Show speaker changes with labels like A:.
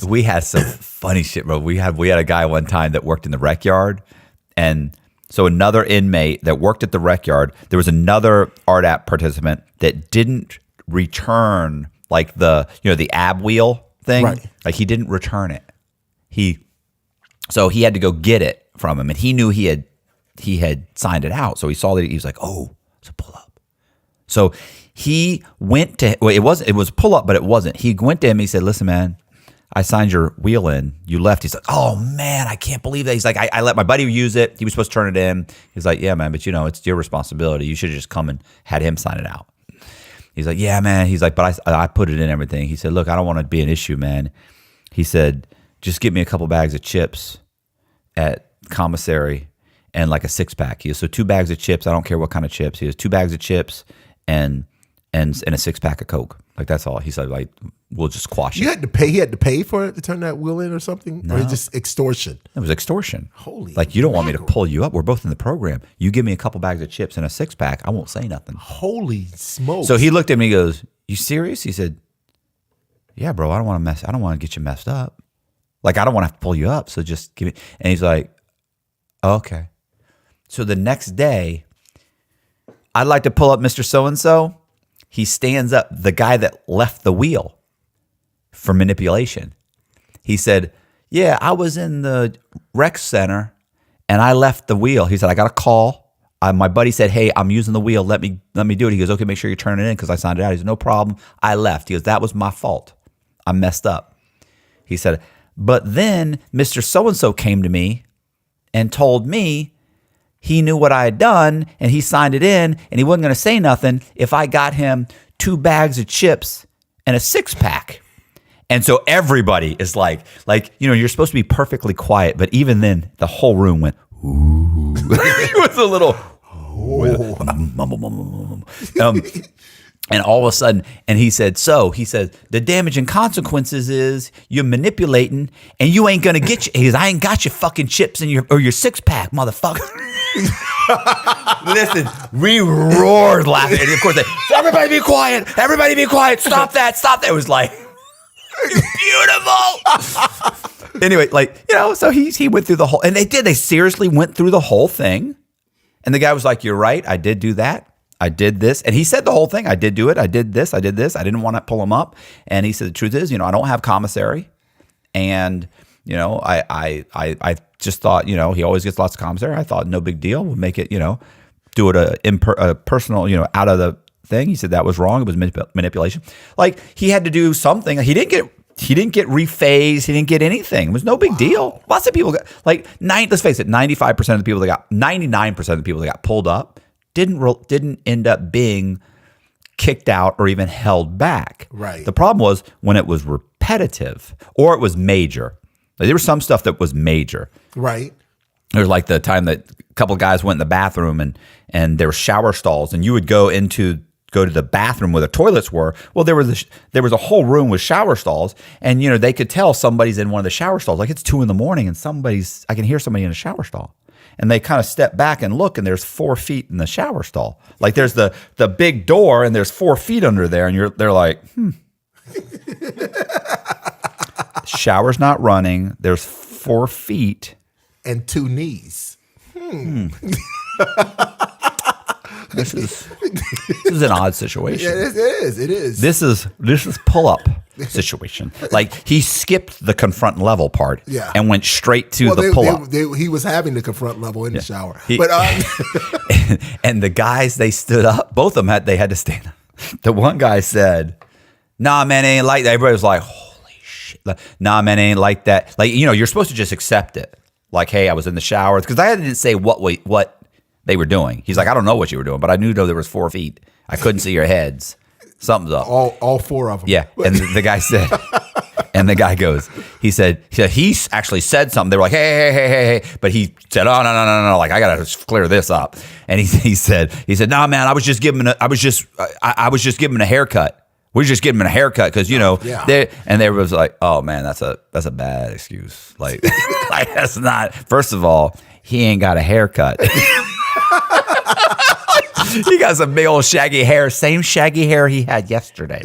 A: We had some funny shit, bro. We had a guy one time that worked in the rec yard, and so another inmate that worked at the rec yard, there was another art app participant that didn't return like the ab wheel thing.
B: Right.
A: Like he didn't return it. So he had to go get it from him, and he knew he had signed it out. So he saw that he was like, oh, it's a pull up. So he went to it was pull up, but it wasn't. He went to him. He said, listen, man, I signed your wheel in. You left. He's like, oh man, I can't believe that. He's like, I let my buddy use it. He was supposed to turn it in. He's like, yeah, man, but it's your responsibility. You should have just come and had him sign it out. He's like, yeah, man. He's like, but I put it in everything. He said, look, I don't want to be an issue, man. He said, just get me a couple bags of chips at commissary and like a 6-pack. He goes, so 2 bags of chips. I don't care what kind of chips. He goes, 2 bags of chips and a 6-pack of Coke. Like that's all. He said, like, we'll just quash it.
B: You had to pay. He had to pay for it to turn that wheel in or something.
A: No.
B: Or it's just extortion.
A: It was extortion.
B: Holy,
A: like you don't want me to pull you up. We're both in the program. You give me a couple bags of chips and a 6-pack. I won't say nothing.
B: Holy smokes!
A: So he looked at me. He goes, "You serious?" He said, "Yeah, bro. I don't want to get you messed up. Like I don't want to have to pull you up. So just give me." And he's like, oh, "Okay." So the next day, I'd like to pull up Mr. So-and-so. He stands up, the guy that left the wheel for manipulation. He said, yeah, I was in the rec center and I left the wheel. He said, I got a call. My buddy said, hey, I'm using the wheel. Let me do it. He goes, okay, make sure you turn it in because I signed it out. He said, no problem. I left. He goes, that was my fault. I messed up. He said, but then Mr. So-and-so came to me and told me he knew what I had done and he signed it in and he wasn't going to say nothing if I got him 2 bags of chips and a 6-pack. And so everybody is like, you're supposed to be perfectly quiet, but even then the whole room went, ooh. It was a little, and all of a sudden, and he said, the damage and consequences is you're manipulating and you ain't going to get he goes, I ain't got your fucking chips and your 6-pack, motherfucker. Listen, we roared laughing. And of course, everybody be quiet. Everybody be quiet. Stop that. It was like, beautiful. Anyway, so he went through the whole, and they seriously went through the whole thing. And the guy was like, you're right. I did do that. I did this. And he said the whole thing. I did do it. I did this. I did this. I didn't want to pull him up. And he said, the truth is, I don't have commissary. And, I just thought, he always gets lots of commissary. I thought no big deal. We'll make it, do it a personal, out of the thing. He said that was wrong. It was manipulation. Like he had to do something. He didn't get rephased. He didn't get anything. It was no big deal. Lots of people got let's face it, 99% of the people that got pulled up didn't end up being kicked out or even held back.
B: Right.
A: The problem was when it was repetitive or it was major. Like, there was some stuff that was major.
B: Right.
A: There was like the time that a couple of guys went in the bathroom and there were shower stalls and you would go to the bathroom where the toilets were. Well, there was a whole room with shower stalls and they could tell somebody's in one of the shower stalls. Like it's 2 a.m. and I can hear somebody in a shower stall. And they kind of step back and look, and there's 4 feet in the shower stall. Like there's the big door, and there's 4 feet under there, and they're like, shower's not running. There's 4 feet
B: and 2 knees.
A: This is an odd situation.
B: Yeah, it is.
A: This is pull up situation. Like he skipped the confront level part, and went straight to the pull up.
B: He was having the confront level in the shower,
A: and the guys, they stood up. Both of them had to stand up. The one guy said, "Nah, man, it ain't like that." Everybody was like, "Holy shit!" Nah, man, it ain't like that. Like you're supposed to just accept it. Like, hey, I was in the shower because I didn't say what they were doing. He's like, I don't know what you were doing, but I knew there was 4 feet. I couldn't see your heads. Something's up.
B: All 4 of them.
A: Yeah. And the guy said, and the guy goes, he said he actually said something. They were like, hey. But he said, oh, no. Like, I got to clear this up. And he said, nah, man, I was just giving him a haircut. We just give him a haircut because they was like, oh man, that's a bad excuse. Like that's not. First of all, he ain't got a haircut. He got some big old shaggy hair, same shaggy hair he had yesterday.